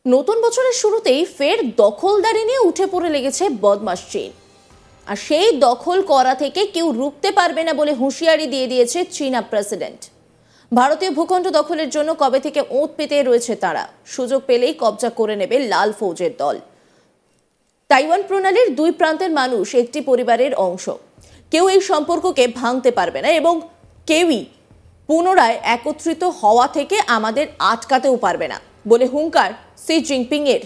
নতুন বছরের শুরুতেই ফের দখলদারি নিয়ে উঠে পড়ে লেগেছে বদমাশ চীন। আর সেই দখল করা থেকে কেউ রুখতে পারবে না বলে হুঁশিয়ারি দিয়ে দিয়েছে চীনা প্রেসিডেন্ট। ভারতীয় ভূখণ্ড দখলের জন্য কবে থেকে ওঁত পেতে রয়েছে তারা, সুযোগ পেলেই কবজা করে নেবে লাল ফৌজের দল। তাইওয়ান প্রণালীর দুই প্রান্তের মানুষ একটি পরিবারের অংশ, কেউ এই সম্পর্ককে ভাঙতে পারবে না এবং কেউই পুনরায় একত্রিত হওয়া থেকে আমাদের আটকাতেও পারবে না বলে হুঙ্কার শি জিনপিং এর।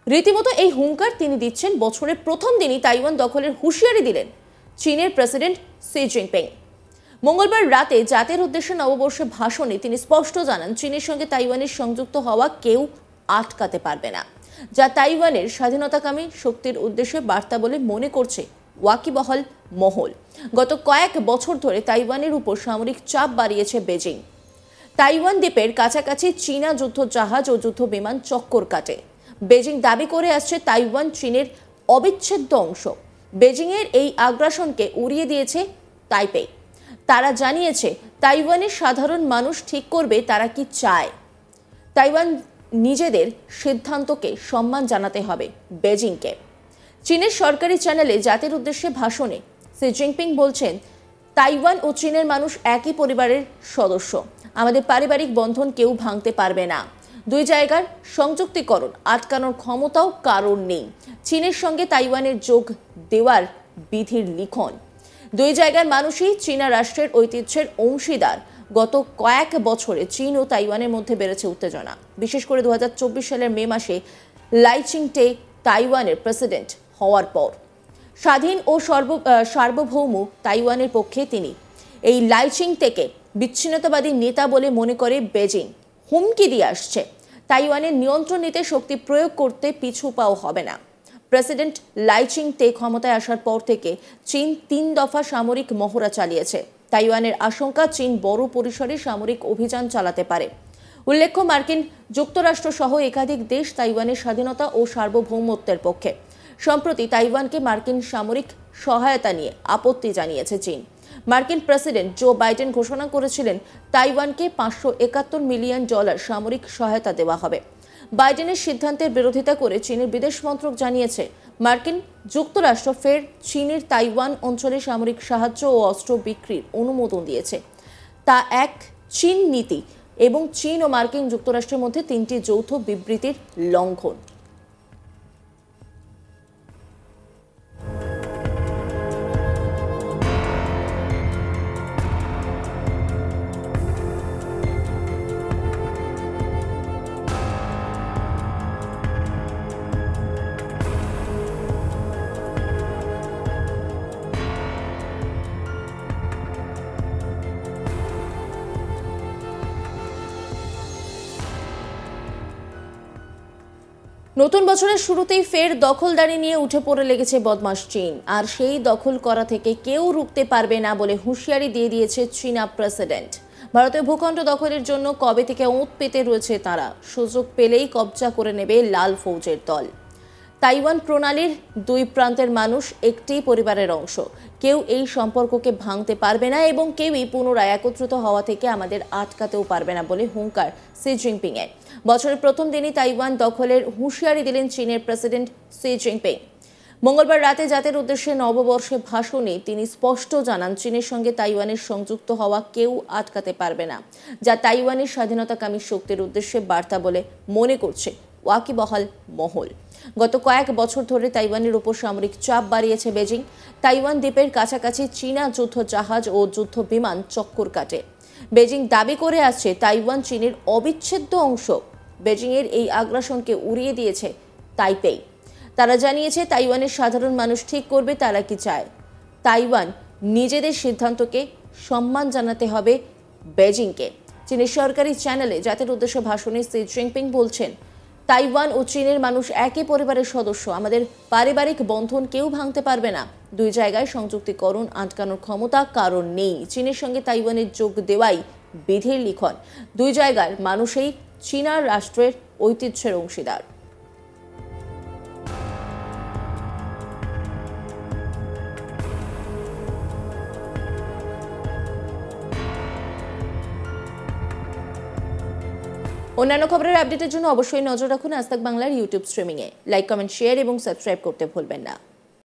রীতিমতো এই হুঙ্কার তিনি দিচ্ছেন বছরের প্রথম দিনই তাইওয়ান দখলের হুঁশিয়ারি দিলেন চীনের প্রেসিডেন্ট শি জিনপিং। মঙ্গলবার রাতে জাতির উদ্দেশ্যে নববর্ষে ভাষণে তিনি স্পষ্ট জানান, চীনের সঙ্গে তাইওয়ানের সংযুক্ত হওয়া কেউ আটকাতে পারবে না, যা তাইওয়ানের স্বাধীনতাকামী শক্তির উদ্দেশ্যে বার্তা বলে মনে করছে ওয়াকিবহাল মহল। গত কয়েক বছর ধরে তাইওয়ানের উপর সামরিক চাপ বাড়িয়েছে বেজিং। তাইওয়ান দ্বীপের কাছাকাছি চীনা যুদ্ধ জাহাজ ও যুদ্ধ বিমান চক্কর কাটে। বেজিং দাবি করে আসছে তাইওয়ান চীনের অবিচ্ছেদ্য অংশ। বেজিংয়ের এই আগ্রাসনকে উড়িয়ে দিয়েছে তাইপেই। তারা জানিয়েছে তাইওয়ানের সাধারণ মানুষ ঠিক করবে তারা কি চায়। তাইওয়ান নিজেদের সিদ্ধান্তকে সম্মান জানাতে হবে বেজিংকে। চীনের সরকারি চ্যানেলে জাতির উদ্দেশ্যে ভাষণে শি জিনপিং বলছেন, তাইওয়ান ও চীনের মানুষ একই পরিবারের সদস্য, আমাদের পারিবারিক বন্ধন কেউ ভাঙতে পারবে না। দুই জায়গার সংযুক্তিকরণ আটকানোর ক্ষমতাও কারণ নেই। চীনের সঙ্গে তাইওয়ানের যোগ দেওয়ার বিধির লিখন। দুই জায়গার মানুষই চীনা রাষ্ট্রের ঐতিহ্যের অংশীদার। গত কয়েক বছরে চীন ও তাইওয়ানের মধ্যে বেড়েছে উত্তেজনা, বিশেষ করে 2024 সালের মে মাসে লাই চিং-তে তাইওয়ানের প্রেসিডেন্ট হওয়ার পর। স্বাধীন ও সার্বভৌম তাইওয়ানের পক্ষে তিনি। এই লাই চিং-তেকে বিচ্ছিন্নতাবাদী নেতা বলে মনে করে বেজিং। হুমকি দিয়ে আসছে, তাইওয়ানের নিয়ন্ত্রণ নিতে শক্তি প্রয়োগ করতে পিছু পাও হবে না। প্রেসিডেন্ট লাই চিং-তে ক্ষমতায় আসার পর থেকে চীন 3 দফা সামরিক মহড়া চালিয়েছে। তাইওয়ানের আশঙ্কা চীন বড় পরিসরে সামরিক অভিযান চালাতে পারে। উল্লেখ্য, মার্কিন যুক্তরাষ্ট্র সহ একাধিক দেশ তাইওয়ানের স্বাধীনতা ও সার্বভৌমত্বের পক্ষে। সম্প্রতি তাইওয়ানকে মার্কিন সামরিক সহায়তা নিয়ে আপত্তি জানিয়েছে চীন। মার্কিন প্রেসিডেন্ট জো বাইডেন ঘোষণা করেছিলেন তাইওয়ানকে $571 মিলিয়ন সামরিক সহায়তা দেওয়া হবে। বাইডেনের সিদ্ধান্তের বিরোধিতা করে চীনের বিদেশ মন্ত্রক জানিয়েছে, মার্কিন যুক্তরাষ্ট্র ফের চীনের তাইওয়ান অঞ্চলে সামরিক সাহায্য ও অস্ত্র বিক্রির অনুমোদন দিয়েছে। তা এক চীন নীতি এবং চীন ও মার্কিন যুক্তরাষ্ট্রের মধ্যে 3টি যৌথ বিবৃতির লঙ্ঘন। নতুন বছরের শুরুতেই ফের দখলদারি নিয়ে উঠে পড়ে লেগেছে বদমাশ চীন। আর সেই দখল করা থেকে কেউ রুখতে পারবে না বলে হুঁশিয়ারি দিয়ে দিয়েছে চীনা প্রেসিডেন্ট। ভারতীয় ভূখণ্ড দখলের জন্য কবে থেকে ওঁত পেতে রয়েছে তারা, সুযোগ পেলেই কবজা করে নেবে লাল ফৌজের দল। তাইওয়ান প্রণালীর দুই প্রান্তের মানুষ একটি পরিবারের অংশ, কেউ এই সম্পর্ককে ভাঙতে পারবে না এবং কেউই পুনরায় একত্রিত হওয়া থেকে আমাদের আটকাতেও পারবে না বলে হুঙ্কার শি জিনপিং এর। বছরের প্রথম দিনই তাইওয়ান দখলের হুঁশিয়ারি দিলেন চীনের প্রেসিডেন্ট শি জিনপিং। মঙ্গলবার রাতে জাতির উদ্দেশ্যে নববর্ষে ভাষণে তিনি স্পষ্ট জানান, চীনের সঙ্গে তাইওয়ানের সংযুক্ত হওয়া কেউ আটকাতে পারবে না, যা তাইওয়ানের স্বাধীনতাকামী শক্তির উদ্দেশ্যে বার্তা বলে মনে করছে ওয়াকিবহাল মহল। গত কয়েক বছর ধরে তাইওয়ানের উপর সামরিক চাপ বাড়িয়েছে বেজিং। তাইওয়ান দ্বীপের কাছাকাছি চীনা যুদ্ধ জাহাজ ও যুদ্ধ বিমান চক্কর কাটে। বেজিং দাবি করে আসছে তাইওয়ান চীনের অবিচ্ছেদ্য অংশ। বেজিংয়ের এই আগ্রাসনকে উড়িয়ে দিয়েছে তাইপেই। তারা জানিয়েছে তাইওয়ানের সাধারণ মানুষ ঠিক করবে তারা কি চায়। তাইওয়ান নিজেদের সিদ্ধান্তকে সম্মান জানাতে হবে বেজিংকে। চীনের সরকারি চ্যানেলে জাতির উদ্দেশ্যে ভাষণে শি জিনপিং বলছেন, তাইওয়ান ও চীনের মানুষ একই পরিবারের সদস্য, আমাদের পারিবারিক বন্ধন কেউ ভাঙতে পারবে না। দুই জায়গায় সংযুক্তিকরণ আটকানোর ক্ষমতা কারণ নেই। চীনের সঙ্গে তাইওয়ানের যোগ দেওয়াই বিধির লিখন। দুই জায়গার মানুষই চীনা রাষ্ট্রের ঐতিহ্যের অংশীদার। অন্যান্য খবরের আপডেটের জন্য অবশ্যই নজর রাখুন আজ তাক বাংলার ইউটিউব স্ট্রিমিংয়ে। লাইক, কমেন্ট, শেয়ার এবং সাবস্ক্রাইব করতে ভুলবেন না।